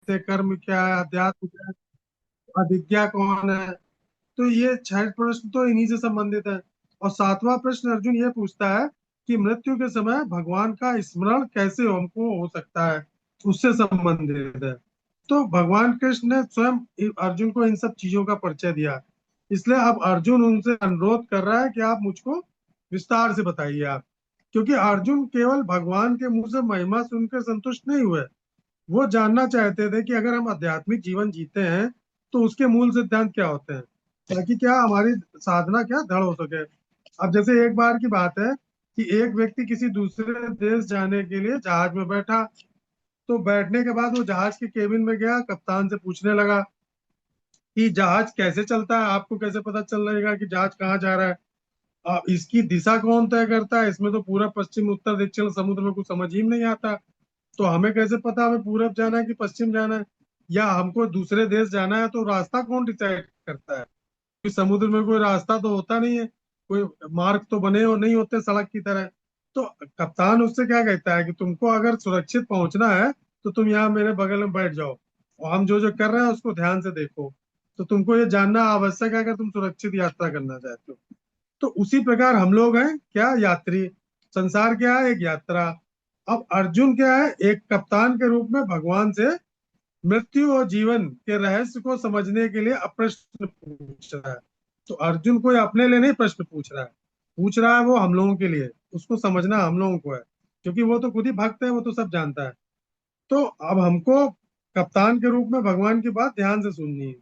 सत्य कर्म क्या है, अध्यात्म क्या है, अभिज्ञा कौन है। तो ये 6 प्रश्न तो इन्हीं से संबंधित है। और 7वां प्रश्न अर्जुन ये पूछता है कि मृत्यु के समय भगवान का स्मरण कैसे हमको हो सकता है, उससे संबंधित है। तो भगवान कृष्ण ने स्वयं अर्जुन को इन सब चीजों का परिचय दिया। इसलिए अब अर्जुन उनसे अनुरोध कर रहा है कि आप मुझको विस्तार से बताइए आप। क्योंकि अर्जुन केवल भगवान के मुंह से महिमा सुनकर संतुष्ट नहीं हुए, वो जानना चाहते थे कि अगर हम आध्यात्मिक जीवन जीते हैं तो उसके मूल सिद्धांत क्या होते हैं, ताकि क्या हमारी साधना क्या दृढ़ हो सके। अब जैसे एक बार की बात है कि एक व्यक्ति किसी दूसरे देश जाने के लिए जहाज में बैठा। तो बैठने के बाद वो जहाज के केबिन में गया, कप्तान से पूछने लगा कि जहाज कैसे चलता है, आपको कैसे पता चल रहेगा कि जहाज कहाँ जा रहा है। इसकी दिशा कौन तय करता है, इसमें तो पूरा पश्चिम उत्तर दक्षिण समुद्र में कुछ समझ ही नहीं आता। तो हमें कैसे पता हमें पूरब जाना है कि पश्चिम जाना है, या हमको दूसरे देश जाना है तो रास्ता कौन डिसाइड करता है। कि समुद्र में कोई रास्ता तो होता नहीं है, कोई मार्ग तो बने हो नहीं होते सड़क की तरह। तो कप्तान उससे क्या कहता है कि तुमको अगर सुरक्षित पहुंचना है तो तुम यहाँ मेरे बगल में बैठ जाओ, और हम जो जो कर रहे हैं उसको ध्यान से देखो। तो तुमको ये जानना आवश्यक है अगर तुम सुरक्षित यात्रा करना चाहते हो। तो उसी प्रकार हम लोग हैं क्या, यात्री। संसार क्या है, एक यात्रा। अब अर्जुन क्या है, एक कप्तान के रूप में भगवान से मृत्यु और जीवन के रहस्य को समझने के लिए प्रश्न पूछ रहा है। तो अर्जुन कोई अपने लिए नहीं प्रश्न पूछ रहा है वो हम लोगों के लिए। उसको समझना हम लोगों को है, क्योंकि वो तो खुद ही भक्त है, वो तो सब जानता है। तो अब हमको कप्तान के रूप में भगवान की बात ध्यान से सुननी है।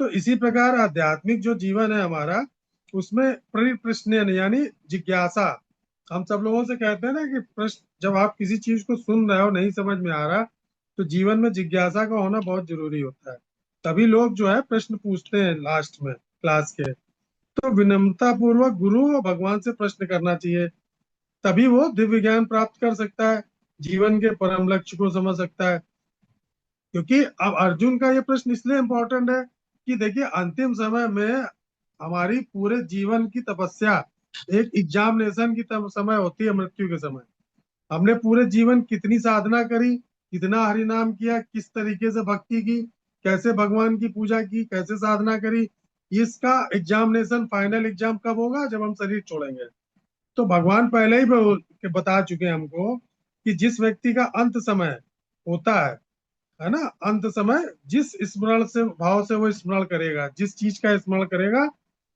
तो इसी प्रकार आध्यात्मिक जो जीवन है हमारा, उसमें परिप्रश्न यानी जिज्ञासा। हम सब लोगों से कहते हैं ना कि प्रश्न, जब आप किसी चीज को सुन रहे हो नहीं समझ में आ रहा, तो जीवन में जिज्ञासा का होना बहुत जरूरी होता है। तभी लोग जो है प्रश्न पूछते हैं लास्ट में क्लास के। तो विनम्रता पूर्वक गुरु और भगवान से प्रश्न करना चाहिए, तभी वो दिव्य ज्ञान प्राप्त कर सकता है, जीवन के परम लक्ष्य को समझ सकता है। क्योंकि अब अर्जुन का ये प्रश्न इसलिए इम्पोर्टेंट है कि देखिए अंतिम समय में हमारी पूरे जीवन की तपस्या एक एग्जामिनेशन की समय होती है, मृत्यु के समय। हमने पूरे जीवन कितनी साधना करी, कितना हरि नाम किया, किस तरीके से भक्ति की, कैसे भगवान की पूजा की, कैसे साधना करी, इसका एग्जामिनेशन, फाइनल एग्जाम कब होगा, जब हम शरीर छोड़ेंगे। तो भगवान पहले ही बता चुके हैं हमको कि जिस व्यक्ति का अंत समय होता है ना, अंत समय जिस स्मरण से भाव से वो स्मरण करेगा, जिस चीज का स्मरण करेगा,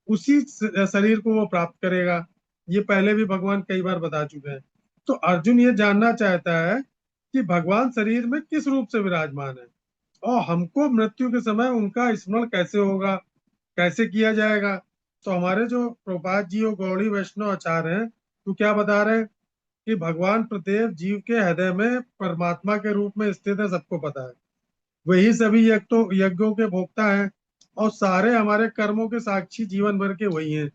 उसी शरीर को वो प्राप्त करेगा। ये पहले भी भगवान कई बार बता चुके हैं। तो अर्जुन ये जानना चाहता है कि भगवान शरीर में किस रूप से विराजमान है, और हमको मृत्यु के समय उनका स्मरण कैसे होगा, कैसे किया जाएगा। तो हमारे जो प्रभुपाद जी और गौड़ी वैष्णव आचार्य हैं, तो क्या बता रहे हैं कि भगवान प्रत्येक जीव के हृदय में परमात्मा के रूप में स्थित है, सबको पता है। वही सभी यज्ञों के भोक्ता हैं, और सारे हमारे कर्मों के साक्षी जीवन भर के वही हैं।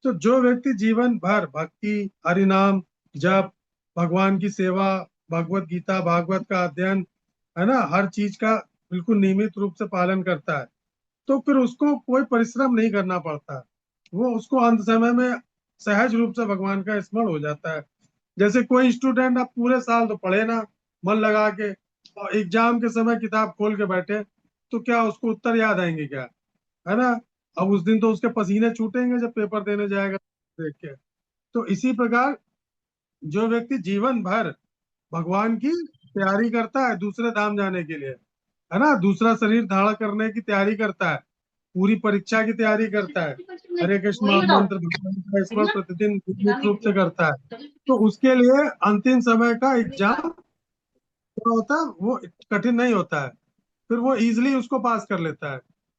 तो जो व्यक्ति जीवन भर भक्ति, हरिनाम, जप, भगवान की सेवा, भगवत गीता भागवत का अध्ययन, है ना, हर चीज का बिल्कुल नियमित रूप से पालन करता है, तो फिर उसको कोई परिश्रम नहीं करना पड़ता। वो उसको अंत समय में सहज रूप से भगवान का स्मरण हो जाता है। जैसे कोई स्टूडेंट अब पूरे साल तो पढ़े ना मन लगा के, और एग्जाम के समय किताब खोल के बैठे, तो क्या उसको उत्तर याद आएंगे क्या, है ना। अब उस दिन तो उसके पसीने छूटेंगे जब पेपर देने जाएगा देख के। तो इसी प्रकार जो व्यक्ति जीवन भर भगवान की तैयारी करता है दूसरे धाम जाने के लिए, है ना, दूसरा शरीर धारण करने की तैयारी करता है, पूरी परीक्षा की तैयारी करता है, हरे कृष्ण महामंत्र भगवान का स्मरण प्रतिदिन नियमित रूप से करता है, तो उसके लिए अंतिम समय का एग्जाम क्या होता है, वो कठिन नहीं होता है। फिर वो इजिली उसको पास कर लेता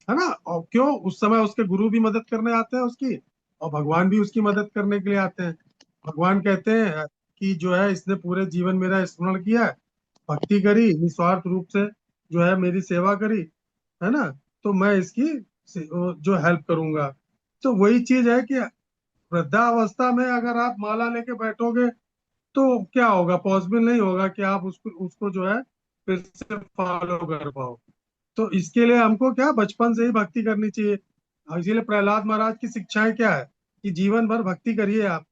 है ना। और क्यों, उस समय उसके गुरु भी मदद करने आते हैं उसकी, और भगवान भी उसकी मदद करने के लिए आते हैं। भगवान कहते हैं कि जो है इसने पूरे जीवन मेरा स्मरण किया है, भक्ति करी निस्वार्थ रूप से, जो है मेरी सेवा करी, है ना, तो मैं इसकी जो हेल्प करूंगा। तो वही चीज है कि वृद्धावस्था में अगर आप माला लेके बैठोगे तो क्या होगा, पॉसिबल नहीं होगा कि आप उसको उसको जो है फिर से फॉलो कर पाओ। तो इसके लिए हमको क्या बचपन से ही भक्ति करनी चाहिए। और इसीलिए प्रहलाद महाराज की शिक्षाएं क्या है कि जीवन भर भक्ति करिए आप,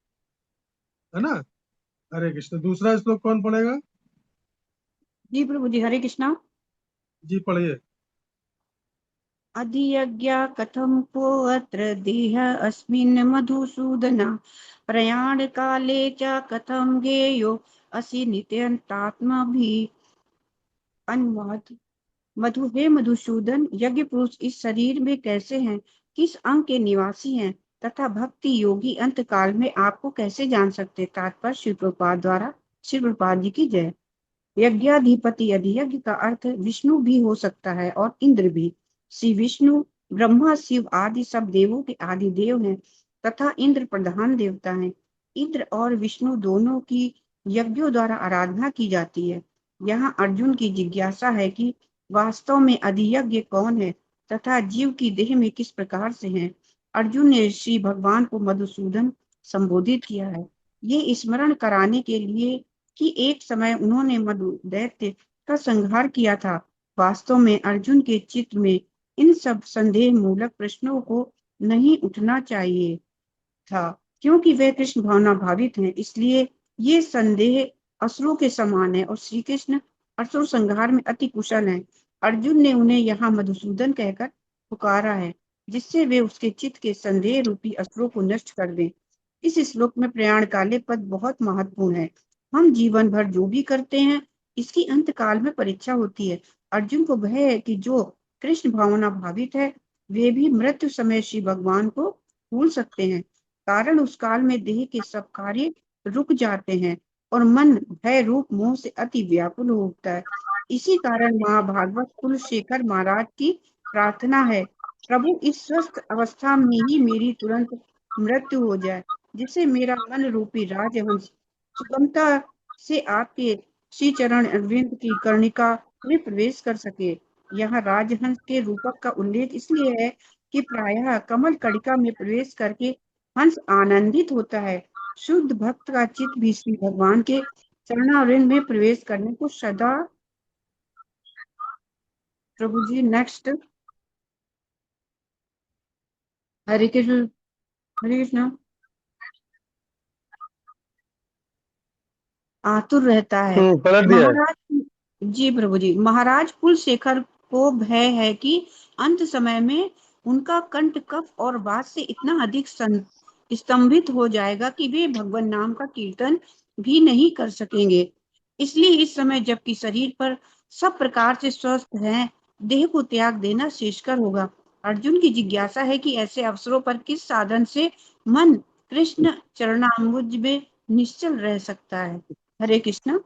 है ना। हरे कृष्ण। दूसरा श्लोक कौन पढ़ेगा। जी प्रभु जी, हरे कृष्णा। जी पढ़िए। अधियज्ञा कथम को अत्र देह अस्मिन् मधुसूदन प्रयाण काले च कथम गेयो असि नित्यंतात्मा भी। अनुवाद। मधु हे मधुसूदन, यज्ञ पुरुष इस शरीर में कैसे हैं, किस अंग के निवासी हैं तथा भक्ति योगी अंत काल में आपको कैसे जान सकते। तात्पर्य श्री प्रभुपाद द्वारा। श्री प्रभुपाद जी की जय। यज्ञाधिपति अधियज्ञ का अर्थ विष्णु भी हो सकता है और इंद्र भी। श्री विष्णु ब्रह्मा शिव आदि सब देवों के आदि देव हैं तथा इंद्र प्रधान देवता हैं। इंद्र और विष्णु दोनों की यज्ञों द्वारा आराधना की जाती है। यहाँ अर्जुन की जिज्ञासा है कि वास्तव में अधियज्ञ कौन है तथा जीव की देह में किस प्रकार से है। अर्जुन ने श्री भगवान को मधुसूदन संबोधित किया है, ये स्मरण कराने के लिए कि एक समय उन्होंने मधु दैत्य का संहार किया था। वास्तव में अर्जुन के चित्त में इन सब संदेह मूलक प्रश्नों को नहीं उठना चाहिए था, क्योंकि वे कृष्ण भावना भावित हैं। इसलिए ये संदेह असुरों के समान है और श्री कृष्ण असुर संहार में अति कुशल हैं। अर्जुन ने उन्हें यहाँ मधुसूदन कहकर पुकारा है, जिससे वे उसके चित्त के संदेह रूपी असुरों को नष्ट कर दें। इस श्लोक में प्रयाण काले पद बहुत महत्वपूर्ण है। हम जीवन भर जो भी करते हैं, इसकी अंत काल में परीक्षा होती है। अर्जुन को भय है कि जो कृष्ण भावना भावित है, वे भी मृत्यु समय श्री भगवान को भूल सकते हैं। कारण उस काल में देह के सब कार्य रुक जाते हैं और मन भय रूप मोह से अति व्याकुल हो उठता है। इसी कारण महाभागवत कुलशेखर महाराज की प्रार्थना है, प्रभु इस स्वस्थ अवस्था में ही मेरी तुरंत मृत्यु हो जाए, जिससे मेरा मन रूपी राजहंस सुगमता से आपके श्री चरण अरविंद की कर्णिका में प्रवेश कर सके। यहाँ राजहंस के रूपक का उल्लेख इसलिए है कि प्रायः कमल कड़िका में प्रवेश करके हंस आनंदित होता है। शुद्ध भक्त का चित्त भी श्री भगवान के चरणारविंद में प्रवेश करने को सदा। प्रभु जी नेक्स्ट। हरे कृष्ण। हरे कृष्ण। आतुर रहता है। पलट दिया है। महाराज। जी प्रभु जी। महाराज कुलशेखर को भय है कि अंत समय में उनका कंठ कफ और वात से इतना अधिक स्तंभित हो जाएगा कि वे भगवान नाम का कीर्तन भी नहीं कर सकेंगे। इसलिए इस समय जबकि शरीर पर सब प्रकार से स्वस्थ हैं, देह को त्याग देना श्रेष्ठकर होगा। अर्जुन की जिज्ञासा है कि ऐसे अवसरों पर किस साधन से मन कृष्ण चरणाम्बुज में निश्चल रह सकता है। हरे कृष्ण।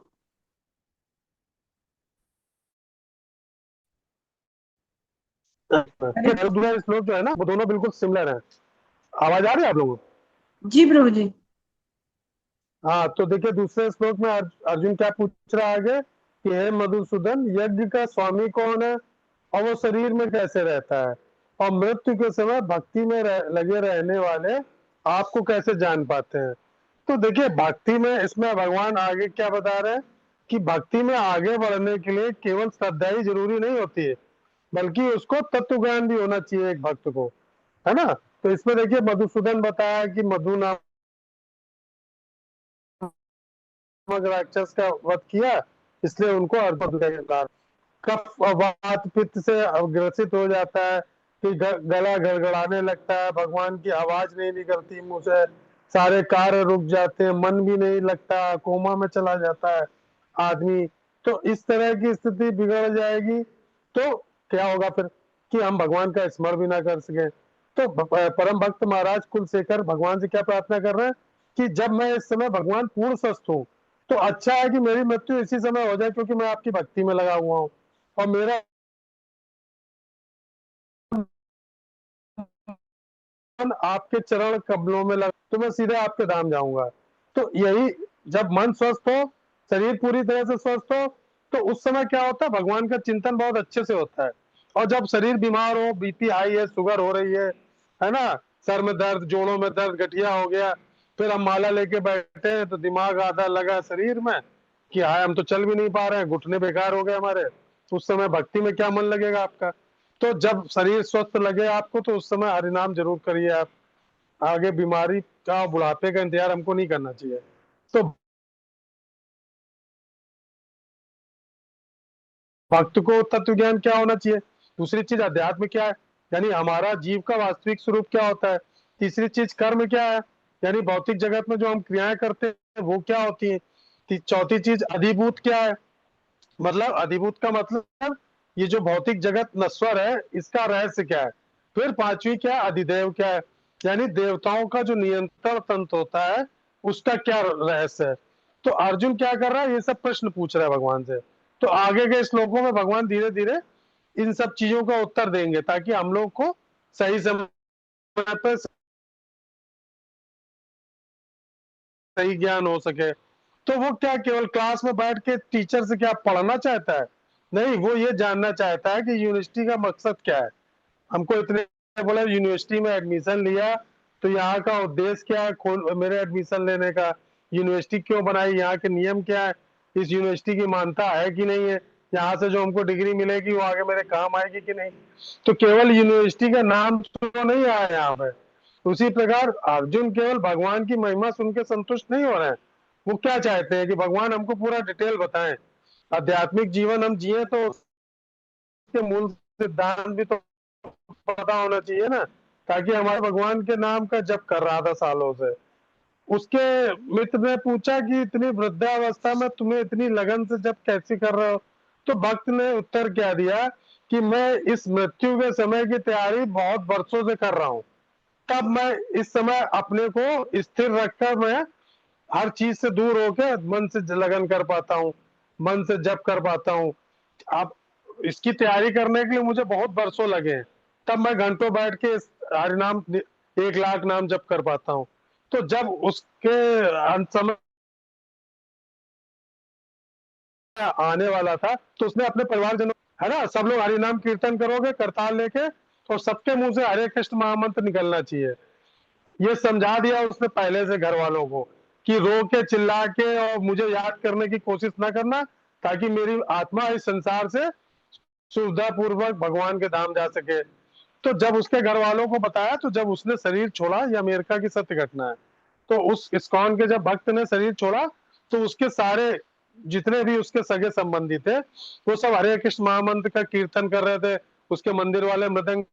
हरे। देखिए दूसरा श्लोक जो है ना वो दोनों बिल्कुल सिमिलर है। आवाज आ रही है आप लोगों को? जी प्रभु जी। हाँ तो देखिए दूसरे श्लोक में अर्जुन क्या पूछ रहा है आगे कि हे मधुसूदन, यज्ञ का स्वामी कौन है और वो शरीर में कैसे रहता है और मृत्यु के समय भक्ति में लगे रहने वाले आपको कैसे जान पाते हैं। तो देखिए भक्ति में इसमें भगवान आगे क्या बता रहे हैं कि भक्ति में आगे बढ़ने के लिए केवल श्रद्धा ही जरूरी नहीं होती है, बल्कि उसको तत्व ज्ञान भी होना चाहिए एक भक्त को, है ना। तो इसमें देखिए मधुसूदन बताया कि मधु नामक राक्षस का वध किया, इसलिए उनको अर्जुन कफ वात पित्त से ग्रसित हो जाता है कि गला गड़गड़ाने लगता है, भगवान की आवाज नहीं निकलती मुंह से, सारे कार्य रुक जाते हैं, मन भी नहीं लगता, कोमा में चला जाता है आदमी। तो इस तरह की स्थिति बिगड़ जाएगी तो क्या होगा फिर कि हम भगवान का स्मरण भी ना कर सके। तो परम भक्त महाराज कुलशेखर भगवान से क्या प्रार्थना कर रहे हैं कि जब मैं इस समय भगवान पूर्ण स्वस्थ हूँ तो अच्छा है कि मेरी मृत्यु इसी समय हो जाए, क्योंकि मैं आपकी भक्ति में लगा हुआ हूँ और मेरा मन आपके चरण कमलों में लगा तो मैं सीधे आपके धाम जाऊंगा। तो यही, जब मन स्वस्थ हो, शरीर पूरी तरह से स्वस्थ हो, तो उस समय क्या होता है भगवान का चिंतन बहुत अच्छे से होता है। और जब शरीर बीमार हो, बीपी हाई है, शुगर हो रही है ना, सर में दर्द, जोड़ों में दर्द, गठिया हो गया, फिर हम माला लेके बैठे हैं तो दिमाग आधा लगा शरीर में कि हाय हम तो चल भी नहीं पा रहे हैं, घुटने बेकार हो गए हमारे। उस समय भक्ति में क्या मन लगेगा आपका। तो जब शरीर स्वस्थ लगे आपको तो उस समय हरिनाम जरूर करिए आप। आगे बीमारी का, बुढ़ापे का इंतजार हमको नहीं करना चाहिए। तो भक्त को तत्व ज्ञान क्या होना चाहिए। दूसरी चीज अध्यात्म क्या है, यानी हमारा जीव का वास्तविक स्वरूप क्या होता है। तीसरी चीज कर्म क्या है, यानी भौतिक जगत में जो हम क्रियाएं करते हैं वो क्या होती है। चौथी चीज अधिभूत क्या है, मतलब अधिभूत का मतलब ये जो भौतिक जगत नश्वर है इसका रहस्य क्या है। फिर पांचवी क्या है, अधिदेव क्या है, यानी देवताओं का जो नियंत्रण तंत्र होता है उसका क्या रहस्य है। तो अर्जुन क्या कर रहा है, ये सब प्रश्न पूछ रहा है भगवान से। तो आगे के श्लोकों में भगवान धीरे धीरे इन सब चीजों का उत्तर देंगे ताकि हम लोग को सही समय पर सही ज्ञान हो सके। तो वो क्या केवल क्लास में बैठ के टीचर से क्या पढ़ना चाहता है, नहीं, वो ये जानना चाहता है कि यूनिवर्सिटी का मकसद क्या है। हमको इतने बोला यूनिवर्सिटी में एडमिशन लिया तो यहाँ का उद्देश्य क्या है, मेरे एडमिशन लेने का, यूनिवर्सिटी क्यों बनाई, यहाँ के नियम क्या है, इस यूनिवर्सिटी की मान्यता है कि नहीं है, यहाँ से जो हमको डिग्री मिलेगी वो आगे मेरे काम आएगी कि नहीं। तो केवल यूनिवर्सिटी का नाम तो नहीं आया यहाँ पे। उसी प्रकार अर्जुन केवल भगवान की महिमा सुन के संतुष्ट नहीं हो रहे हैं, वो क्या चाहते हैं कि भगवान हमको पूरा डिटेल बताएं। आध्यात्मिक जीवन हम जिए तो उसके मूल सिद्धांत भी तो पता होना चाहिए ना, ताकि हमारे भगवान के नाम का जप कर रहा था सालों से। उसके मित्र ने पूछा कि इतनी वृद्धावस्था में तुम्हें इतनी लगन से जप कैसे कर रहे हो। तो भक्त ने उत्तर क्या दिया कि मैं इस मृत्यु के समय की तैयारी बहुत वर्षों से कर रहा हूँ। तब मैं इस समय अपने को स्थिर रखकर मैं हर चीज से दूर होकर मन से लगन कर पाता हूँ, मन से जप कर पाता हूँ। आप इसकी तैयारी करने के लिए मुझे बहुत वर्षों लगे हैं, तब मैं घंटों बैठ के इस हरिनाम 1 लाख नाम जप कर पाता हूँ। तो जब उसके अंत समय आने वाला था तो उसने अपने परिवारजनों, है ना, सब लोग हरिनाम कीर्तन करोगे करताल लेके, और सबके मुंह से हरे कृष्ण महामंत्र निकलना चाहिए। ये समझा दिया उसने पहले से घर वालों को कि रो के चिल्ला के और मुझे याद करने की कोशिश ना करना, ताकि मेरी आत्मा इस संसार से सुविधा पूर्वक भगवान के धाम जा सके। तो जब उसके घर वालों को बताया, तो जब उसने शरीर छोड़ा, ये अमेरिका की सत्य घटना है, तो उस इस्कॉन के जब भक्त ने शरीर छोड़ा तो उसके सारे जितने भी उसके सगे संबंधी थे वो सब हरे कृष्ण महामंत्र का कीर्तन कर रहे थे। उसके मंदिर वाले मृदंग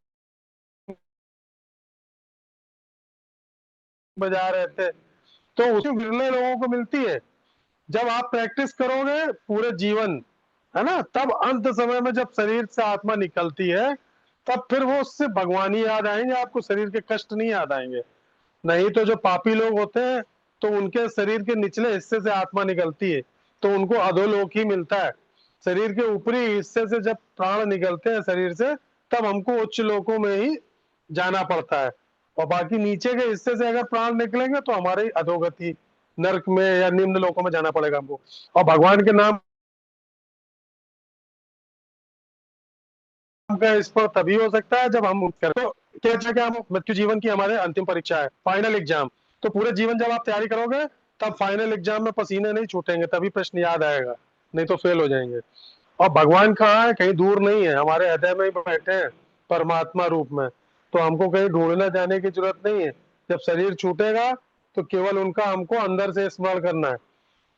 बजा रहे थे। तो उसमें विरले लोगों को मिलती है। जब आप प्रैक्टिस करोगे पूरे जीवन, है ना, तब अंत समय में जब शरीर से आत्मा निकलती है तब फिर वो उससे भगवान ही याद आएंगे, आपको शरीर के कष्ट नहीं याद आएंगे। नहीं तो जो पापी लोग होते हैं तो उनके शरीर के निचले हिस्से से आत्मा निकलती है तो उनको अधोलोक ही मिलता है। शरीर के ऊपरी हिस्से से जब प्राण निकलते हैं शरीर से तब हमको उच्च लोकों में ही जाना पड़ता है, और बाकी नीचे के हिस्से से अगर प्राण निकलेंगे तो हमारे अधोगति नरक में या निम्न लोकों में जाना पड़ेगा हमको। और भगवान के नाम का इस पर तभी हो सकता है जब हम करें। तो क्या हम मृत्यु जीवन की हमारे अंतिम परीक्षा है, फाइनल एग्जाम। तो पूरे जीवन जब आप तैयारी करोगे तब फाइनल एग्जाम में पसीने नहीं छूटेंगे, तभी प्रश्न याद आएगा, नहीं तो फेल हो जाएंगे। और भगवान कहाँ है, कहीं दूर नहीं है, हमारे हृदय में ही बैठे हैं परमात्मा रूप में। तो हमको कहीं ढूंढने जाने की जरूरत नहीं है। जब शरीर छूटेगा तो केवल उनका हमको अंदर से स्मरण करना है।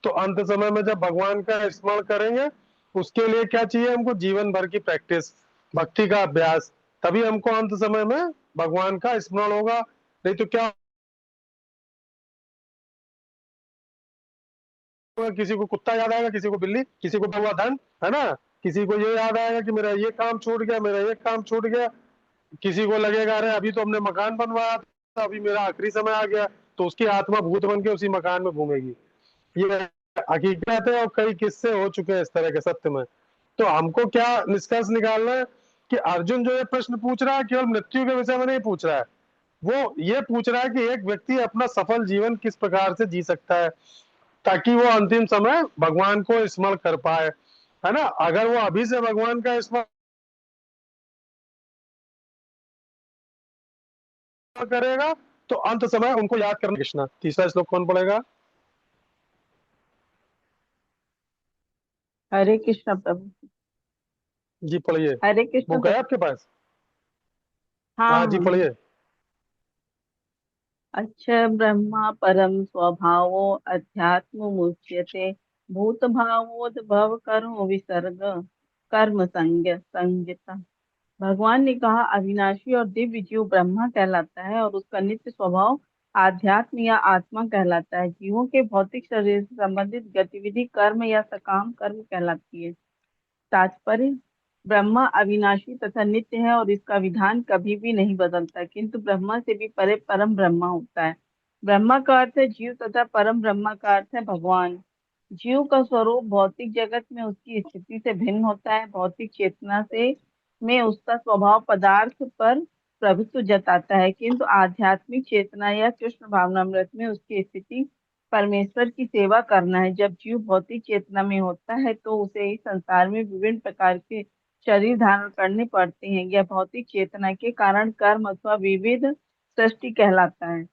तो अंत समय में जब भगवान का स्मरण करेंगे उसके लिए क्या चाहिए, हमको जीवन भर की प्रैक्टिस, भक्ति का अभ्यास, तभी हमको अंत समय में भगवान का स्मरण होगा। नहीं तो क्या होगा, किसी को कुत्ता याद आएगा, किसी को बिल्ली, किसी को हुआ धन, है ना, किसी को ये याद आएगा कि मेरा ये काम छूट गया, मेरा ये काम छूट गया। किसी को लगेगा अरे अभी तो हमने मकान बनवाया था, अभी मेरा आखिरी समय आ गया, तो उसकी आत्मा भूत बन के उसी मकान में घूमेगी। ये हकीकत है और कई किस्से हो चुके हैं इस तरह के सत्य में। तो हमको क्या निष्कर्ष निकालना है कि अर्जुन जो ये प्रश्न पूछ रहा है केवल मृत्यु के विषय में नहीं पूछ रहा है, वो ये पूछ रहा है कि एक व्यक्ति अपना सफल जीवन किस प्रकार से जी सकता है ताकि वो अंतिम समय भगवान को स्मरण कर पाए, है ना। अगर वो अभी से भगवान का स्मरण करेगा तो अंत समय उनको याद करना। कृष्णा, तीसरा श्लोक कौन पढ़ेगा। हरे कृष्ण प्रभु। जी पढ़िए, हरे कृष्ण बुक है प्रभु। आपके पास। हाँ हाँ जी हाँ। पढ़िए। अच्छा ब्रह्मा परम स्वभावो अध्यात्म मुच्यते भूत भावोद्भव करो विसर्ग कर्म संज्ञता। भगवान ने कहा, अविनाशी और दिव्य जीव ब्रह्मा कहलाता है और उसका नित्य स्वभाव आध्यात्म या आत्मा कहलाता है। जीवों के भौतिक शरीर से संबंधित गतिविधि कर्म या सकाम कर्म कहलाती है। तात्पर्य, ब्रह्मा अविनाशी तथा नित्य है और इसका विधान कभी भी नहीं बदलता, किंतु ब्रह्मा से भी परे परम ब्रह्मा होता है। ब्रह्मा का अर्थ है जीव तथा परम ब्रह्मा का अर्थ है भगवान। जीव का स्वरूप भौतिक जगत में उसकी स्थिति से भिन्न होता है। भौतिक चेतना से में उसका स्वभाव पदार्थ पर प्रभुत्व जताता है, किंतु आध्यात्मिक चेतना या कृष्ण भावनामृत में उसकी स्थिति परमेश्वर की सेवा करना है। जब जीव भौतिक चेतना में होता है तो उसे इस संसार में विभिन्न प्रकार के शरीर धारण करने पड़ते हैं। यह भौतिक चेतना के कारण कर्म अथवा विविध सृष्टि कहलाता है।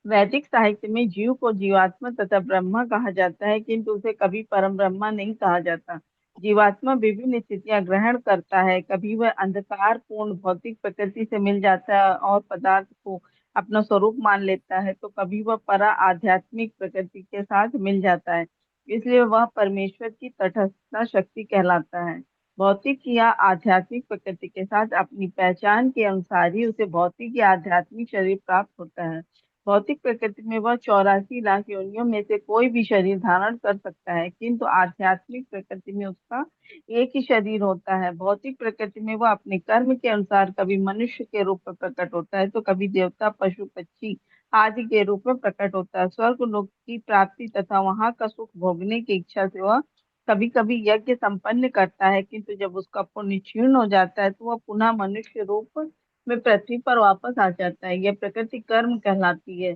वैदिक साहित्य में जीव को जीवात्मा तथा ब्रह्मा कहा जाता है, किंतु उसे कभी परम ब्रह्मा नहीं कहा जाता। जीवात्मा विभिन्न स्थितियां ग्रहण करता है। कभी वह अंधकार पूर्ण भौतिक प्रकृति से मिल जाता है और पदार्थ को अपना स्वरूप मान लेता है, तो कभी वह परा आध्यात्मिक प्रकृति के साथ मिल जाता है। इसलिए वह परमेश्वर की तटस्थ शक्ति कहलाता है। भौतिक या आध्यात्मिक प्रकृति के साथ अपनी पहचान के अनुसार ही उसे भौतिक या आध्यात्मिक शरीर प्राप्त होता है। भौतिक प्रकृति में वह 84 लाख योनियों में से कोई भी शरीर धारण कर सकता है, किंतु आध्यात्मिक प्रकृति में उसका एक ही शरीर होता है। भौतिक प्रकृति में वह अपने कर्म के अनुसार कभी मनुष्य के रूप में प्रकट होता है, तो कभी देवता, पशु, पक्षी आदि के रूप में प्रकट होता है। स्वर्ग लोक की प्राप्ति तथा वहां का सुख भोगने की इच्छा से वह कभी कभी यज्ञ संपन्न करता है, किंतु जब उसका पुण्य क्षीण हो जाता है तो वह पुनः मनुष्य रूप में पृथ्वी पर वापस आ जाता है। यह प्रकृति कर्म कहलाती है।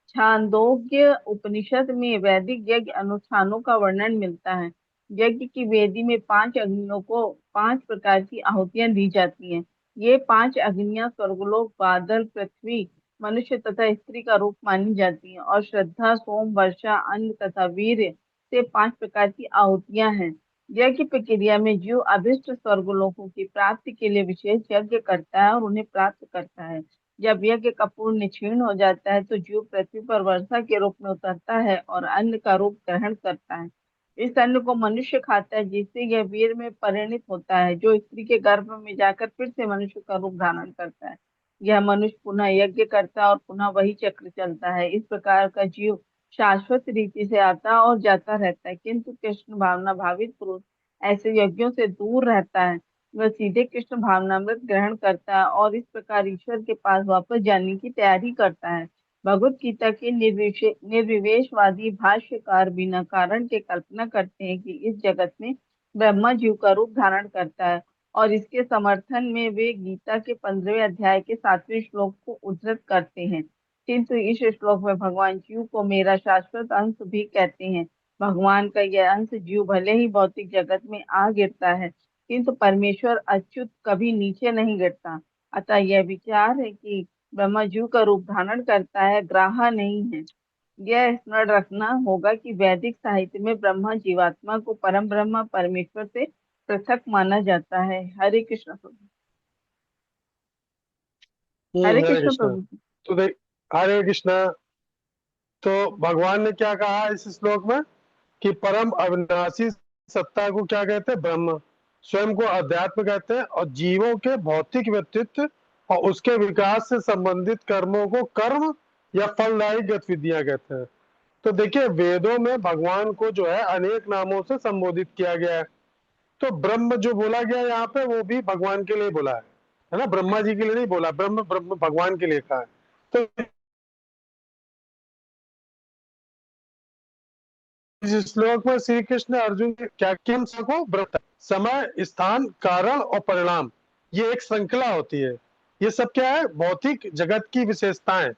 छांदोग्य उपनिषद में वैदिक यज्ञ अनुष्ठानों का वर्णन मिलता है। यज्ञ की वेदी में 5 अग्नियों को 5 प्रकार की आहुतियां दी जाती हैं। ये 5 अग्नियां स्वर्गलोक, बादल, पृथ्वी, मनुष्य तथा स्त्री का रूप मानी जाती हैं और श्रद्धा, सोम, वर्षा, अन्न तथा वीर्य से 5 प्रकार की आहुतियां हैं। यज्ञ प्रक्रिया में जीव अभिष्ट स्वर्गलोकों की प्राप्ति के लिए विशेष यज्ञ करता है और उन्हें प्राप्त करता है। जब यज्ञ का पूर्ण क्षीण हो जाता है तो जीव पृथ्वी पर वर्षा के रूप में उतरता है और अन्न का रूप ग्रहण करता है। इस अन्न को मनुष्य खाता है, जिससे यह वीर में परिणित होता है, जो स्त्री के गर्भ में जाकर फिर से मनुष्य का रूप धारण करता है। यह मनुष्य पुनः यज्ञ करता है और पुनः वही चक्र चलता है। इस प्रकार का जीव शाश्वत रीति से आता और जाता रहता है, किंतु कृष्ण भावना भावित पुरुष ऐसे यज्ञों से दूर रहता है। वह सीधे कृष्ण भावनामृत ग्रहण करता है और इस प्रकार ईश्वर के पास वापस जाने की तैयारी करता है। भगवत गीता के निर्विवेशवादी भाष्यकार बिना कारण के कल्पना करते हैं कि इस जगत में ब्रह्मा जीव का रूप धारण करता है और इसके समर्थन में वे गीता के 15वें अध्याय के 7वें श्लोक को उद्धृत करते हैं। किंतु इस श्लोक में भगवान जीव को मेरा शाश्वत अंश भी कहते हैं। भगवान का यह अंश जीव भले ही भौतिक जगत में आ गिरता है, किंतु परमेश्वर अच्युत कभी नीचे नहीं गिरता। अतः यह विचार है कि ब्रह्मा जीव का रूप धारण करता है, ग्राह्य नहीं है। यह स्मरण रखना होगा कि वैदिक साहित्य में ब्रह्मा जीवात्मा को परम ब्रह्मा परमेश्वर से पृथक माना जाता है। हरे कृष्ण प्रभु। हरे हरे कृष्ण कृष्णा। प्रभु। तो देख, हरे कृष्णा। तो भगवान ने क्या कहा इस श्लोक में कि परम अविनाशी सत्ता को क्या कहते हैं? ब्रह्म। स्वयं को अध्यात्म कहते हैं और जीवों के भौतिक व्यक्तित्व और उसके विकास से संबंधित कर्मों को कर्म या फलदायी गतिविधियां कहते हैं। तो देखिए, वेदों में भगवान को जो है अनेक नामों से संबोधित किया गया है। तो ब्रह्म जो बोला गया यहाँ पे वो भी भगवान के लिए बोला है ना? ब्रह्मा जी के लिए नहीं बोला, ब्रह्म ब्रह्म भगवान के लिए कहा है। तो इस श्लोक में श्री कृष्ण अर्जुन के क्या किन सको व्रत, समय, स्थान, कारण और परिणाम, ये एक श्रृंखला होती है। ये सब क्या है? भौतिक जगत की विशेषताएं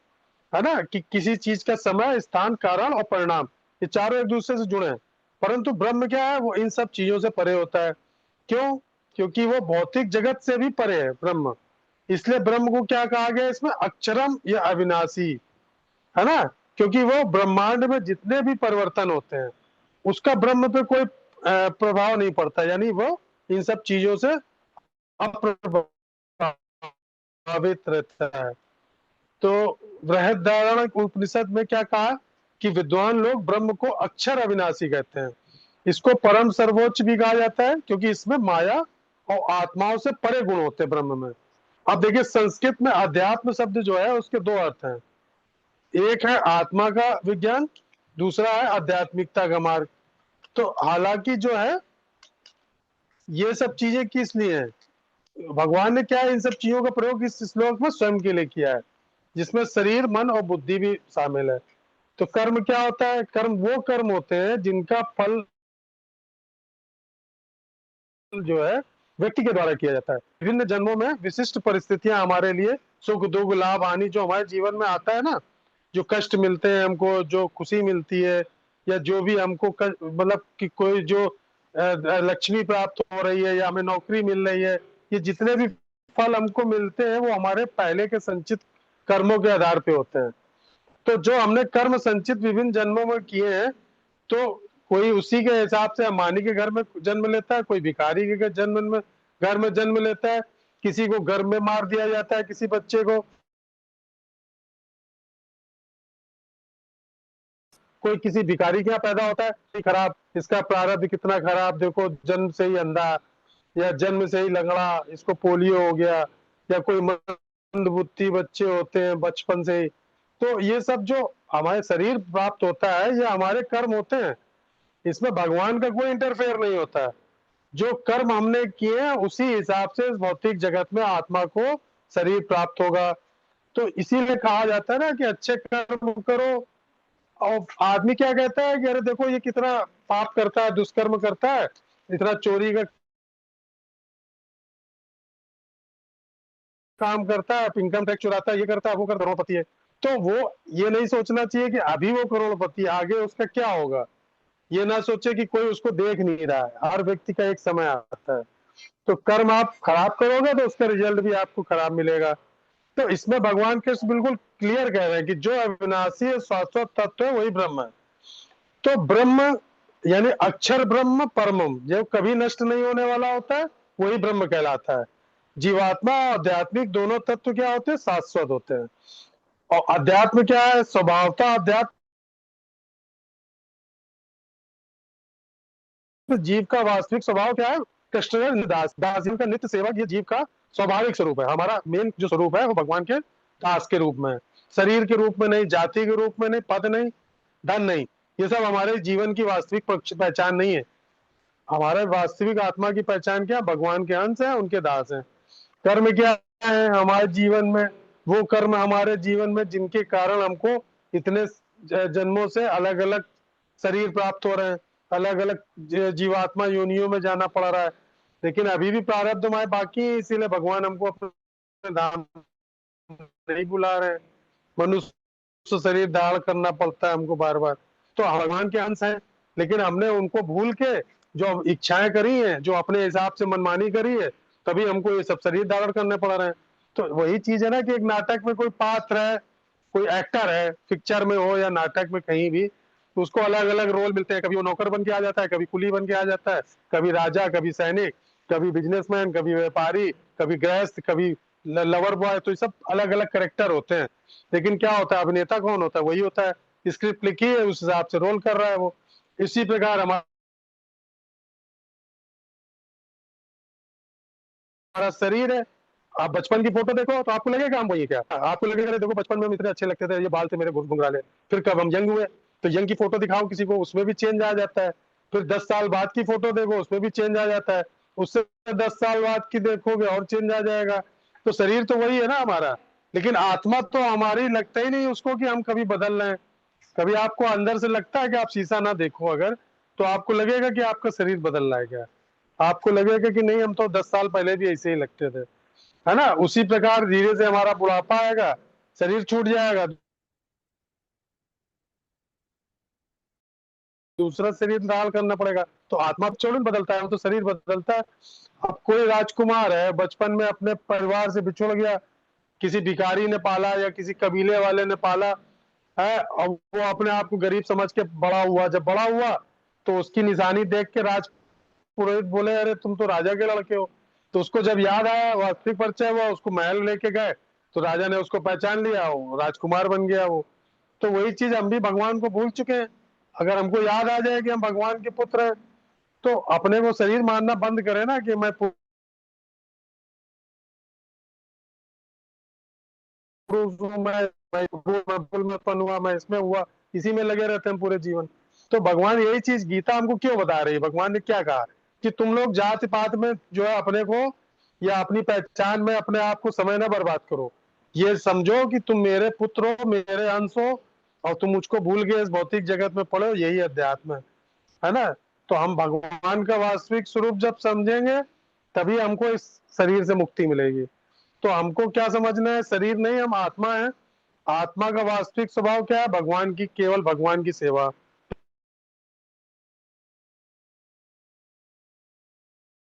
है ना, कि किसी चीज का समय, स्थान, कारण और परिणाम, ये चारों एक दूसरे से जुड़े हैं। परंतु ब्रह्म क्या है? वो इन सब चीजों से परे होता है। क्यों? क्योंकि वो भौतिक जगत से भी परे है ब्रह्म। इसलिए ब्रह्म को क्या कहा गया इसमें? अक्षरम या अविनाशी, है ना? क्योंकि वो ब्रह्मांड में जितने भी परिवर्तन होते हैं उसका ब्रह्म पे कोई प्रभाव नहीं पड़ता, यानी वो इन सब चीजों से अप्रभावित रहता है। तो बृहदारण्यक उपनिषद में क्या कहा कि विद्वान लोग ब्रह्म को अक्षर अविनाशी कहते हैं। इसको परम सर्वोच्च भी कहा जाता है क्योंकि इसमें माया और आत्माओं से परे गुण होते हैं ब्रह्म में। अब देखिए संस्कृत में अध्यात्म शब्द जो है उसके दो अर्थ हैं, एक है आत्मा का विज्ञान, दूसरा है आध्यात्मिकता का मार्ग। तो हालांकि जो है ये सब चीजें किस लिए हैं, भगवान ने क्या इन सब चीजों का प्रयोग इस श्लोक में स्वयं के लिए किया है, जिसमें शरीर मन और बुद्धि भी शामिल है। तो कर्म क्या होता है, कर्म वो कर्म होते हैं जिनका फल जो है व्यक्ति के द्वारा किया जाता है। विभिन्न जन्मों में विशिष्ट परिस्थितियां हमारे लिए सुख दुख लाभ हानि जो हमारे जीवन में आता है ना, जो कष्ट मिलते हैं हमको, जो खुशी मिलती है, या जो भी हमको मतलब कि कोई जो लक्ष्मी प्राप्त हो रही है या हमें नौकरी मिल रही है, ये जितने भी फल हमको मिलते हैं वो हमारे पहले के संचित कर्मों के आधार पे होते हैं। तो जो हमने कर्म संचित विभिन्न जन्मों में किए हैं, तो कोई उसी के हिसाब से अंबानी के घर में जन्म लेता है, कोई भिखारी के घर में जन्म लेता है, किसी को घर में मार दिया जाता है, किसी बच्चे को, कोई किसी भिखारी के यहाँ पैदा होता है खराब, इसका प्रारब्ध कितना खराब, देखो जन्म से ही अंधा या जन्म से ही लंगड़ा, इसको पोलियो हो गया, या कोई मंदबुद्धि बच्चे होते हैं बचपन से ही। तो ये सब जो हमारे शरीर प्राप्त होता है ये हमारे कर्म होते हैं, इसमें भगवान का कोई इंटरफेयर नहीं होता है। जो कर्म हमने किए हैं उसी हिसाब से इस भौतिक जगत में आत्मा को शरीर प्राप्त होगा। तो इसीलिए कहा जाता है ना कि अच्छे कर्म करो। और आदमी क्या कहता है कि अरे देखो ये कितना पाप करता है, दुष्कर्म करता है, इतना चोरी का काम करता है, इनकम टैक्स चुराता है, ये करता है, वो करता, करोड़पति है। तो वो ये नहीं सोचना चाहिए कि अभी वो करोड़पति, आगे उसका क्या होगा। ये ना सोचे कि कोई उसको देख नहीं रहा है, हर व्यक्ति का एक समय आता है। तो कर्म आप खराब करोगे तो उसका रिजल्ट भी आपको खराब मिलेगा। तो इसमें भगवान कृष्ण बिल्कुल क्लियर कह रहे हैं कि जो अविनाशी शाश्वत तत्व है वही ब्रह्म है। तो ब्रह्म यानी अक्षर ब्रह्म परमम, जो कभी नष्ट नहीं होने वाला होता है वही ब्रह्म कहलाता है। जीवात्मा और आध्यात्मिक दोनों तत्व क्या होते हैं, शाश्वत होते हैं। और अध्यात्म क्या है, स्वभावता अध्यात्म जीव का वास्तविक स्वभाव क्या है, कृष्ण दास, दास का नित्य सेवक, ये जीव का स्वाभाविक स्वरूप है। हमारा मेन जो स्वरूप है वो भगवान के दास के रूप में, शरीर के रूप में नहीं, जाति के रूप में नहीं, पद नहीं, धन नहीं, ये सब हमारे जीवन की वास्तविक पहचान नहीं है। हमारे वास्तविक आत्मा की पहचान क्या, भगवान के अंश है, उनके दास हैं। कर्म क्या है हमारे जीवन में, वो कर्म हमारे जीवन में जिनके कारण हमको इतने जन्मों से अलग अलग शरीर प्राप्त हो रहे हैं, अलग अलग जीवात्मा योनियों में जाना पड़ रहा है। लेकिन अभी भी प्रारब्ध हमारे बाकी है, इसीलिए भगवान हमको अपने धाम नहीं बुला रहे हैं। मनुष्य शरीर धारण करना पड़ता है हमको बार बार। तो भगवान के अंश हैं, लेकिन हमने उनको भूल के जो इच्छाएं करी हैं, जो अपने हिसाब से मनमानी करी है, तभी हमको ये सब शरीर धारण करने पड़ रहे हैं। तो वही चीज है ना कि एक नाटक में कोई पात्र है, कोई एक्टर है, पिक्चर में हो या नाटक में कहीं भी, तो उसको अलग अलग रोल मिलते हैं। कभी वो नौकर बन के आ जाता है, कभी कुली बन के आ जाता है, कभी राजा, कभी सैनिक, कभी बिजनेसमैन, कभी व्यापारी, कभी गृहस्थ, कभी लवर बॉय। तो ये सब अलग अलग कैरेक्टर होते हैं। लेकिन क्या होता है, अभिनेता कौन होता है, वही होता है, स्क्रिप्ट लिखी है उस हिसाब से रोल कर रहा है वो। इसी प्रकार हमारा शरीर है। आप बचपन की फोटो देखो तो आपको लगेगा हम वही, क्या आपको लगेगा देखो बचपन में हम इतने अच्छे लगते थे, ये बाल थे मेरे घुंघराले। फिर कब हम यंग हुए तो यंग की फोटो दिखाओ किसी को, उसमें भी चेंज आ जाता है। फिर 10 साल बाद की फोटो देखो, उसमें भी चेंज आ जाता है। उससे 10 साल बाद की देखोगे और चेंज आ जाएगा। तो शरीर तो वही है ना हमारा, लेकिन आत्मा तो हमारी लगता ही नहीं उसको कि हम कभी बदल रहे हैं। कभी आपको अंदर से लगता है कि आप शीशा ना देखो अगर, तो आपको लगेगा कि आपका शरीर बदल रहा है क्या, आपको लगेगा कि नहीं हम तो 10 साल पहले भी ऐसे ही लगते थे, है ना। उसी प्रकार धीरे से हमारा बुढ़ापा आएगा, शरीर छूट जाएगा, दूसरा शरीर धारण करना पड़ेगा। तो आत्मा चौड़न बदलता है, वो तो शरीर बदलता है। अब कोई राजकुमार है, बचपन में अपने परिवार से बिछुड़ गया, किसी भिखारी ने पाला या किसी कबीले वाले ने पाला है, और वो अपने आप को गरीब समझ के बड़ा हुआ। जब बड़ा हुआ तो उसकी निशानी देख के राज पुरोहित बोले अरे तुम तो राजा के लड़के हो। तो उसको जब याद आया, वास्तविक परिचय हुआ, उसको महल लेके गए, तो राजा ने उसको पहचान लिया, वो राजकुमार बन गया वो। तो वही चीज हम भी भगवान को भूल चुके हैं। अगर हमको याद आ जाए कि हम भगवान के पुत्र हैं, तो अपने को शरीर मानना बंद करे ना कि मैं पुरुष हूँ, मैं फूल में उत्पन्न हुआ, मैं इसमें हुआ, इसी में लगे रहते हैं पूरे जीवन। तो भगवान यही चीज गीता हमको क्यों बता रही है? भगवान ने क्या कहा कि तुम लोग जाति पात में जो है अपने को या अपनी पहचान में अपने आप को समय न बर्बाद करो। ये समझो कि तुम मेरे पुत्र हो, मेरे अंश हो, और तुम मुझको भूल गए इस भौतिक जगत में पड़े हो। यही अध्यात्म है ना? तो हम भगवान का वास्तविक स्वरूप जब समझेंगे तभी हमको इस शरीर से मुक्ति मिलेगी। तो हमको क्या समझना है? शरीर नहीं, हम आत्मा है। आत्मा का वास्तविक स्वभाव क्या है? भगवान की, केवल भगवान की सेवा,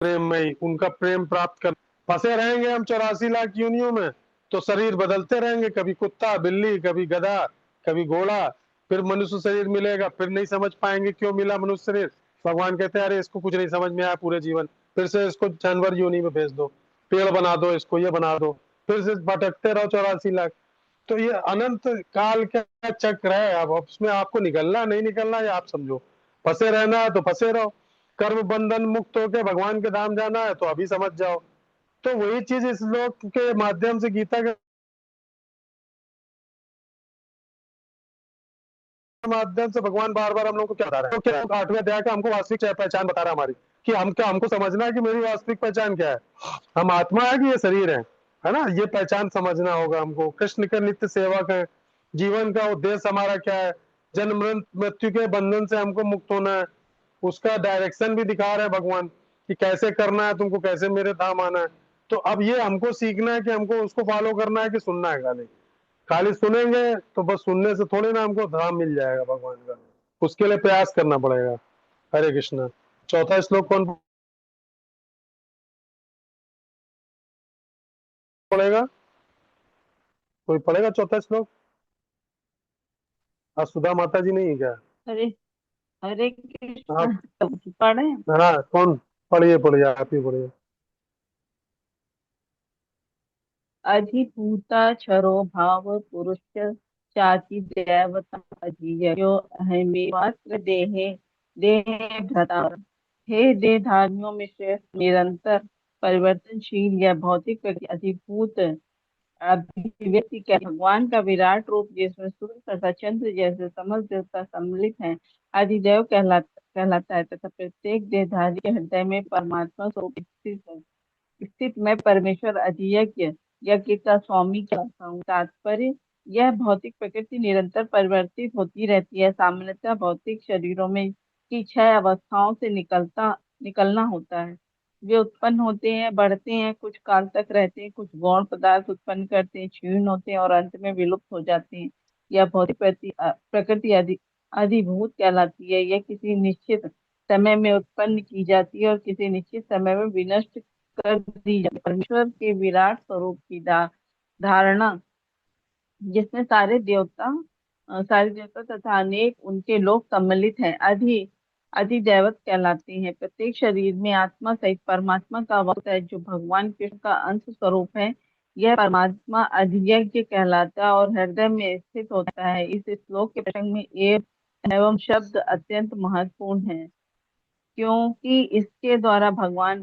प्रेम में ही उनका प्रेम प्राप्त कर। फंसे रहेंगे हम 84 लाख योनियों में, तो शरीर बदलते रहेंगे, कभी कुत्ता, बिल्ली, कभी गधा, कभी घोड़ा, फिर मनुष्य शरीर मिलेगा, फिर नहीं समझ पाएंगे क्यों मिला मनुष्य शरीर। भगवान कहते हैं अरे इसको कुछ नहीं समझ में आया पूरे जीवन, फिर से इसको जानवर योनि में भेज दो, पेड़ बना दो, इसको ये बना दो, फिर से भटकते रहो 84 लाख। तो ये अनंत काल का चक्र है। अब उसमें आपको निकलना नहीं निकलना ये आप समझो। फंसे रहना है तो फंसे रहो, कर्म बंधन मुक्त होकर भगवान के धाम जाना है तो अभी समझ जाओ। तो वही चीज इस श्लोक के माध्यम से, गीता के माध्यम से भगवान बार बार हम लोग को क्या बता रहे हैं? तो क्या 8वें अध्याय का हमको वास्तविक पहचान बता रहा है हमारी, कि हम क्या, हमको समझना है कि मेरी वास्तविक पहचान क्या है। हम आत्मा है कि ये शरीर है ना? ये पहचान समझना होगा हमको। कृष्ण के नित्य सेवक है, जीवन का उद्देश्य हमारा क्या है, जन्म मृत्यु के बंधन से हमको मुक्त होना है, उसका डायरेक्शन भी दिखा रहे हैं भगवान कि कैसे करना है तुमको, कैसे मेरे धाम आना है। तो अब ये हमको सीखना है कि हमको उसको फॉलो करना है कि सुनना है खाली। खाली सुनेंगे तो बस सुनने से थोड़ी ना हमको धाम मिल जाएगा भगवान का, उसके लिए प्रयास करना पड़ेगा। हरे कृष्णा। चौथा श्लोक कौन पढ़ेगा? कोई पढ़ेगा चौथा श्लोक? आज सुधा माता जी नहीं है क्या? हरे हरे आप? कृष्ण पढ़े। हाँ, कौन? पढ़िए पढ़िए, आप ही पढ़िए। अधिभूता क्षरो भाव पुरुष चाति देवता अजीयो अहमेवात्र देहे देहे भ्रता। हे देहधारियों में श्रेष्ठ, निरंतर परिवर्तनशील या भौतिक प्रकृति अधिभूत अभिव्यक्ति क्या भगवान का विराट रूप, जिसमें सूर्य तथा चंद्र जैसे समस्त देवता सम्मिलित हैं, अधिदेव कहलाता है तथा प्रत्येक देहधारी के हृदय में परमात्मा स्वरूप स्थित है। स्थित मैं परमेश्वर अधियज्ञ यज्ञ का स्वामी कहता हूँ। तात्पर्य, यह भौतिक प्रकृति निरंतर परिवर्तित होती रहती है। सामान्यतः भौतिक शरीरों में की 6 अवस्थाओं से निकलना होता है। वे उत्पन्न होते हैं, बढ़ते हैं, कुछ काल तक रहते हैं, कुछ गौण पदार्थ उत्पन्न करते हैं, क्षीण होते हैं और अंत में विलुप्त हो जाते हैं। यह भौतिक प्रकृति अधिभूत कहलाती है। यह किसी निश्चित समय में उत्पन्न की जाती है और किसी निश्चित समय में विनष्ट कर दी जाती है। परमेश्वर के विराट स्वरूप की धारणा, जिसमें सारे देवता तथा अनेक उनके लोग सम्मिलित हैं, अधिदैवत कहलाते हैं। प्रत्येक शरीर में आत्मा सहित परमात्मा का वास है, जो भगवान कृष्ण का अंश स्वरूप है। यह परमात्मा अधियज्ञ कहलाता है और हृदय में स्थित होता है। इस श्लोक के प्रसंग में एवं शब्द अत्यंत महत्वपूर्ण है, क्योंकि इसके द्वारा भगवान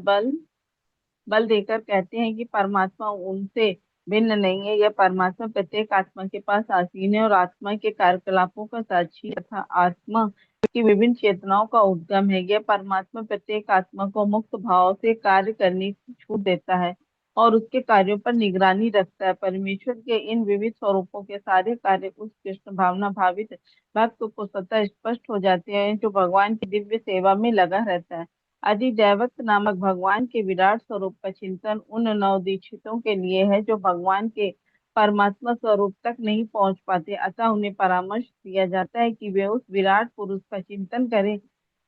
बल देकर कहते हैं कि परमात्मा उनसे भिन्न नहीं है। यह परमात्मा प्रत्येक आत्मा के पास आसीन है और आत्मा के कार्यकलापों का साक्षी तथा आत्मा की विभिन्न चेतनाओं का उद्गम है। यह परमात्मा प्रत्येक आत्मा को मुक्त भाव से कार्य करने की छूट देता है और उसके कार्यों पर निगरानी रखता है। परमेश्वर के इन विविध स्वरूपों के सारे कार्य उस कृष्ण भावना भावित भक्त को स्वतः स्पष्ट हो जाते हैं, जो भगवान की दिव्य सेवा में लगा रहता है। अधिदैवत नामक भगवान के विराट स्वरूप का चिंतन उन नवदीक्षितों के लिए है जो भगवान के परमात्मा स्वरूप तक नहीं पहुंच पाते। अतः उन्हें परामर्श दिया जाता है कि वे उस विराट पुरुष का चिंतन करें,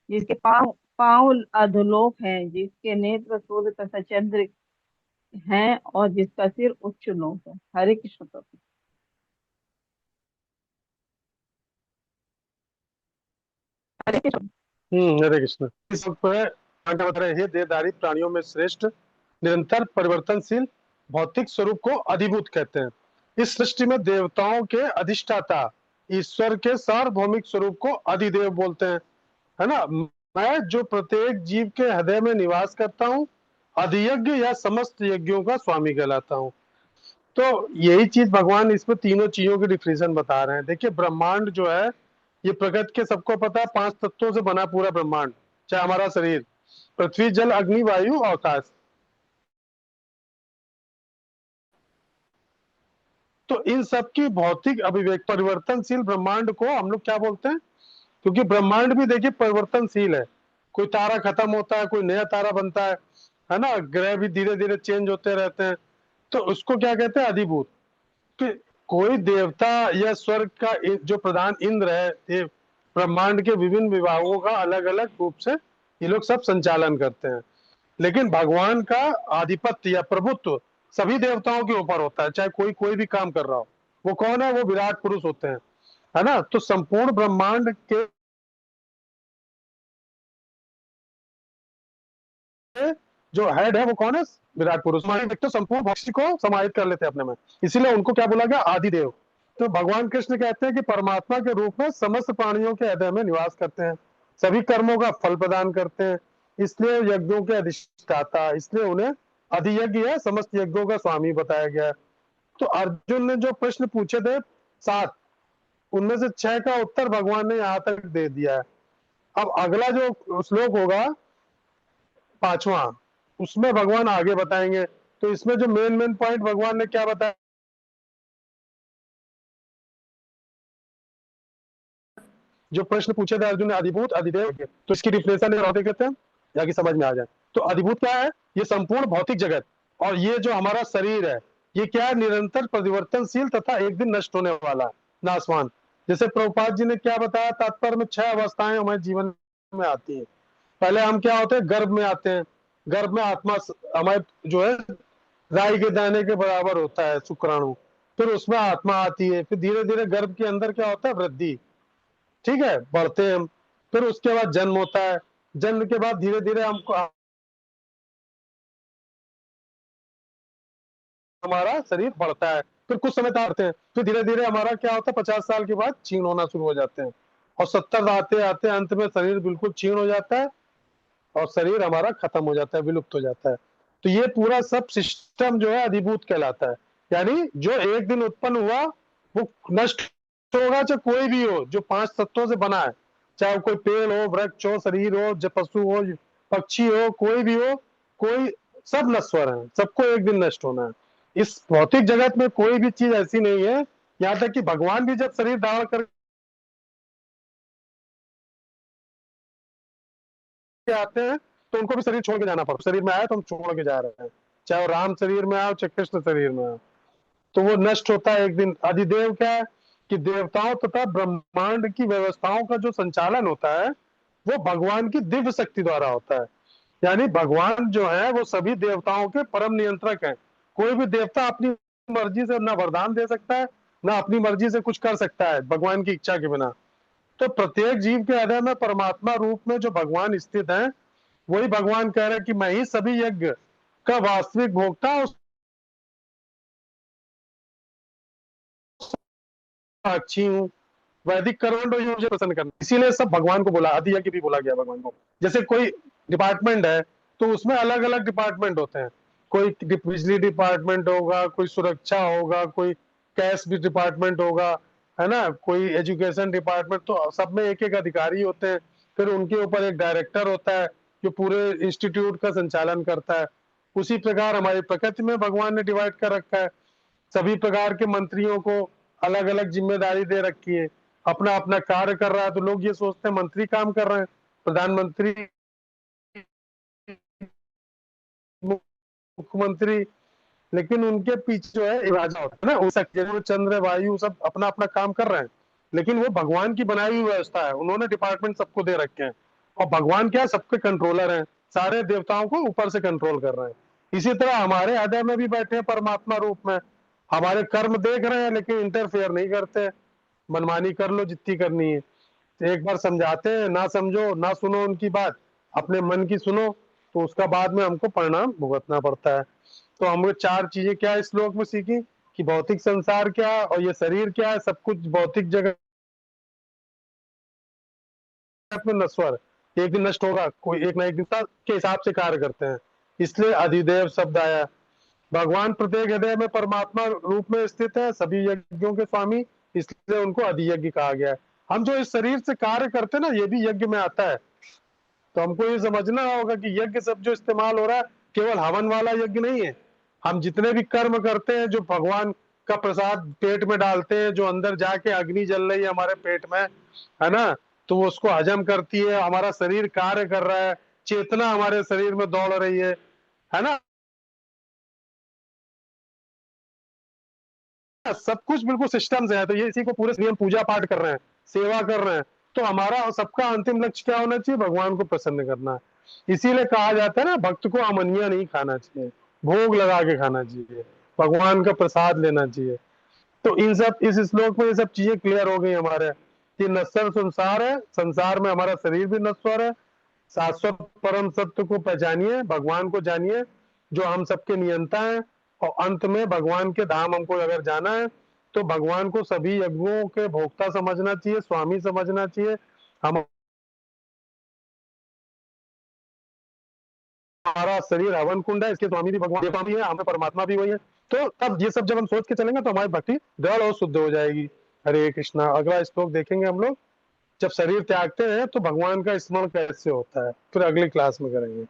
जिसके पांव पांव अधोलोक हैं, जिसके नेत्र सूर्य तथा चंद्र हैं और जिसका सिर उच्च लोक है। हरे कृष्ण प्रभु। हरे कृष्ण। हरे कृष्ण। इस वक्त पे आगे बता रहे हैं, देहधारी प्राणियों में श्रेष्ठ, निरंतर परिवर्तनशील भौतिक स्वरूप को अधिभूत कहते हैं। इस सृष्टि में देवताओं के अधिष्ठाता ईश्वर के सार्वभौमिक स्वरूप को अधिदेव बोलते हैं, है ना? मैं जो प्रत्येक जीव के हृदय में निवास करता हूँ, अधियज्ञ या समस्त यज्ञों का स्वामी कहलाता हूँ। तो यही चीज भगवान इसमें तीनों चीजों की डिफिनेशन बता रहे हैं। देखिए ब्रह्मांड जो है ये प्रकृति के सबको पता है 5 तत्वों से बना पूरा ब्रह्मांड, चाहे हमारा शरीर, पृथ्वी, जल, अग्नि, वायु और आकाश। तो इन सब की भौतिक अभिव्यक्ति परिवर्तनशील ब्रह्मांड को हम लोग क्या बोलते हैं? क्योंकि ब्रह्मांड भी देखिए परिवर्तनशील है, कोई तारा खत्म होता है, कोई नया तारा बनता है ना, ग्रह भी धीरे धीरे चेंज होते रहते हैं। तो उसको क्या कहते हैं? अधिभूत। कि कोई देवता या स्वर्ग का जो प्रधान इंद्र है, ये ब्रह्मांड के विभिन्न विभागों का अलग अलग रूप से ये लोग सब संचालन करते हैं। लेकिन भगवान का आधिपत्य या प्रभुत्व सभी देवताओं के ऊपर होता है, चाहे कोई कोई भी काम कर रहा हो। वो कौन है? वो विराट पुरुष होते हैं, है ना। तो संपूर्ण ब्रह्मांड के जो हेड है वो कौन है? विराट पुरुष। हमारे व्यक्ति संपूर्ण भक्ति को समाहित कर लेते हैं अपने में, इसीलिए उनको क्या बोला गया? आदिदेव। तो भगवान कृष्ण कहते हैं कि परमात्मा के रूप में समस्त प्राणियों के हृदय में निवास करते हैं, सभी कर्मों का फल प्रदान करते हैं, इसलिए यज्ञों के अधिष्ठाता, इसलिए उन्हें अधियज्ञ है, समस्त यज्ञों का स्वामी बताया गया है। तो अर्जुन ने जो प्रश्न पूछे थे 7, उनमें से 6 का उत्तर भगवान ने यहाँ तक दे दिया है। अब अगला जो श्लोक होगा 5वां, उसमें भगवान आगे बताएंगे। तो इसमें जो मेन मेन पॉइंट भगवान ने क्या बताया, जो प्रश्न पूछे थे अर्जुन ने, अधिभूत, अधिदेव, तो इसकी डिफिनेशन होते कहते हैं ताकि समझ में आ जाए। तो अधिभूत क्या है? ये संपूर्ण भौतिक जगत, और ये जो हमारा शरीर है ये क्या है? निरंतर परिवर्तनशील तथा एक दिन नष्ट होने वाला, नाशवान। जैसे प्रभुपाद जी ने क्या बताया, तात्पर्य में 6 अवस्थाएं हमारे जीवन में आती हैं। पहले हम क्या होते हैं? गर्भ में आते हैं। गर्भ में आत्मा हमारे जो है राई के दाने के बराबर होता है, शुक्राणु। फिर उसमें आत्मा आती है, फिर धीरे धीरे गर्भ के अंदर क्या होता है? वृद्धि, ठीक है, बढ़ते हैं हम। फिर उसके बाद जन्म होता है, जन्म के बाद धीरे धीरे हमको हमारा शरीर बढ़ता है, फिर कुछ समय तारते हैं, फिर धीरे धीरे हमारा क्या होता है? 50 साल के बाद क्षीण होना शुरू हो जाते हैं, और 70 आते आते अंत में शरीर बिल्कुल क्षीण हो जाता है, और शरीर हमारा खत्म हो जाता है, विलुप्त हो जाता है। तो ये पूरा सब सिस्टम जो है अधिभूत कहलाता है। यानी जो एक दिन उत्पन्न हुआ वो नष्ट होगा, चाहे कोई भी हो, जो 5 तत्वों से बना है, चाहे कोई पेड़ हो, वृक्ष हो, शरीर हो, पशु हो, पक्षी हो, कोई भी हो, कोई, सब नश्वर है, सबको एक दिन नष्ट होना है। इस भौतिक जगत में कोई भी चीज ऐसी नहीं है, यहाँ तक कि भगवान भी जब शरीर धारण कर आते हैं तो उनको भी शरीर छोड़ के जाना पड़ता। शरीर में आए तो हम छोड़ के जा रहे हैं, चाहे वो राम शरीर में आओ, चाहे कृष्ण शरीर में आओ, तो वो नष्ट होता है एक दिन। अधिदेव क्या है? कि देवताओं तथा ब्रह्मांड की व्यवस्थाओं का जो संचालन होता है वो भगवान की दिव्य शक्ति द्वारा होता है। यानी भगवान जो है वो सभी देवताओं के परम नियंत्रक हैं। कोई भी देवता अपनी मर्जी से ना वरदान दे सकता है, ना अपनी मर्जी से कुछ कर सकता है भगवान की इच्छा के बिना। तो प्रत्येक जीव के हृदय में परमात्मा रूप में जो भगवान स्थित है, वही भगवान कह रहे हैं कि मैं ही सभी यज्ञ का वास्तविक भोक्ता और अच्छी हूँ। वैदिक कर्मंड ये मुझे पसंद करना, इसीलिए सब भगवान को बोला, आदि यज्ञ भी बोला गया भगवान को। जैसे कोई डिपार्टमेंट है तो उसमें अलग अलग डिपार्टमेंट होते हैं, कोई बिजली डिपार्टमेंट होगा, कोई सुरक्षा होगा, कोई कैश भी डिपार्टमेंट होगा, है ना, कोई एजुकेशन डिपार्टमेंट। तो सब में एक एक अधिकारी होते हैं, फिर उनके ऊपर एक डायरेक्टर होता है जो पूरे इंस्टीट्यूट का संचालन करता है। उसी प्रकार हमारी प्रकृति में भगवान ने डिवाइड कर रखा है, सभी प्रकार के मंत्रियों को अलग अलग जिम्मेदारी दे रखी है, अपना अपना कार्य कर रहा है। तो लोग ये सोचते हैं मंत्री काम कर रहे हैं, प्रधानमंत्री, मुख्यमंत्री, लेकिन उनके पीछे जो है एक राजा होता है ना, जैसे चंद्र, वायु, सब अपना अपना काम कर रहे हैं, लेकिन वो भगवान की बनाई हुई व्यवस्था है। उन्होंने डिपार्टमेंट सबको दे रखे हैं, और भगवान क्या, सबके कंट्रोलर हैं, सारे देवताओं को ऊपर से कंट्रोल कर रहे हैं। इसी तरह हमारे हृदय में भी बैठे हैं परमात्मा रूप में, हमारे कर्म देख रहे हैं लेकिन इंटरफेयर नहीं करते। मनमानी कर लो जितनी करनी है, तो एक बार समझाते हैं, ना समझो, ना सुनो उनकी बात, अपने मन की सुनो, तो उसका बाद में हमको परिणाम भुगतना पड़ता है। तो हमने 4 चीजें क्या इस श्लोक में सीखी, कि भौतिक संसार क्या है और ये शरीर क्या है, सब कुछ भौतिक जगत में नश्वर, एक दिन नष्ट होगा, कोई एक ना एक दिन के हिसाब से कार्य करते हैं, इसलिए अधिदेव शब्द आया। भगवान प्रत्येक हृदय में परमात्मा रूप में स्थित है, सभी यज्ञों के स्वामी, इसलिए उनको अधियज्ञ कहा गया है। हम जो इस शरीर से कार्य करते हैं ना, ये भी यज्ञ में आता है। तो हमको ये समझना होगा कि यज्ञ शब्द जो इस्तेमाल हो रहा है केवल हवन वाला यज्ञ नहीं है। हम जितने भी कर्म करते हैं, जो भगवान का प्रसाद पेट में डालते हैं, जो अंदर जाके अग्नि जल रही है हमारे पेट में, है ना, तो वो उसको हजम करती है, हमारा शरीर कार्य कर रहा है, चेतना हमारे शरीर में दौड़ रही है ना, सब कुछ बिल्कुल सिस्टम से है। तो ये इसी को पूरे नियम पूजा पाठ कर रहे हैं, सेवा कर रहे हैं, तो हमारा सबका अंतिम लक्ष्य क्या होना चाहिए? भगवान को प्रसन्न करना है। इसीलिए कहा जाता है ना, भक्त को अमनिया नहीं खाना चाहिए, भोग लगा के खाना चाहिए, भगवान का प्रसाद लेना चाहिए। तो इन सब इस श्लोक में ये सब चीजें क्लियर हो गई हमारे कि नश्वर संसार है, संसार में हमारा शरीर भी नश्वर है। शाश्वत परम सत्य को पहचानिए, भगवान को जानिए जो हम सबके नियंता है, और अंत में भगवान के धाम हमको अगर जाना है तो भगवान को सभी यज्ञों के भोक्ता समझना चाहिए, स्वामी समझना चाहिए। हम हमारा शरीर हवन कुंड है, इसके स्वामी भी भगवान, स्वामी है, हमें परमात्मा भी वही है। तो तब ये सब जब हम सोच के चलेंगे तो हमारी भक्ति दृढ़ और शुद्ध हो जाएगी। हरे कृष्णा। अगला श्लोक देखेंगे हम लोग, जब शरीर त्यागते हैं तो भगवान का स्मरण कैसे होता है, फिर अगली क्लास में करेंगे।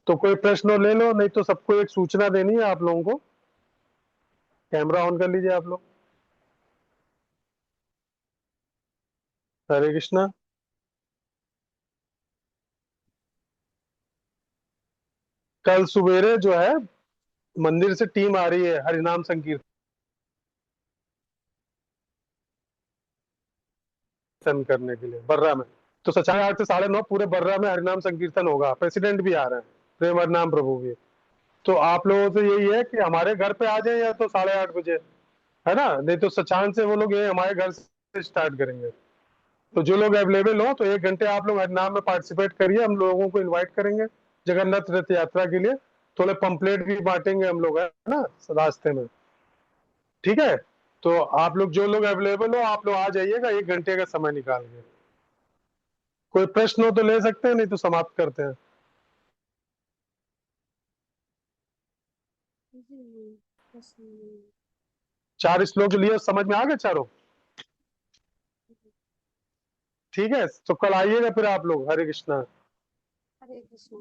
तो कोई प्रश्न ले लो, नहीं तो सबको एक सूचना देनी है आप लोगों को। कैमरा ऑन कर लीजिए आप लोग। हरे कृष्णा। कल सवेरे जो है मंदिर से टीम आ रही है हरिनाम संकीर्तन करने के लिए बर्रा में। तो सच्चाई 8 से 9:30 पूरे बर्रा में हरिनाम संकीर्तन होगा। प्रेसिडेंट भी आ रहे हैं, प्रेम हरिनाम प्रभु भी। तो आप लोगों से यही है कि हमारे घर पे आ जाए, या तो 8:30 बजे, है ना, नहीं तो सचान से वो लोग ये हमारे घर से स्टार्ट करेंगे। तो जो लोग अवेलेबल हो तो 1 घंटे आप लोग हरिनाम में पार्टिसिपेट करिए। हम लोगों को इनवाइट करेंगे जगन्नाथ रथ यात्रा के लिए। थोड़े पंपलेट भी बांटेंगे हम लोग, है ना, रास्ते में। ठीक है, तो आप लोग जो लोग अवेलेबल हो आप लोग आ जाइएगा 1 घंटे का समय निकाल के। कोई प्रश्न हो तो ले सकते हैं, नहीं तो समाप्त करते हैं। चार श्लोक जो लिए समझ में आ गए चारों? ठीक है, तो कल आइएगा फिर आप लोग। हरे कृष्णा। हरे कृष्ण।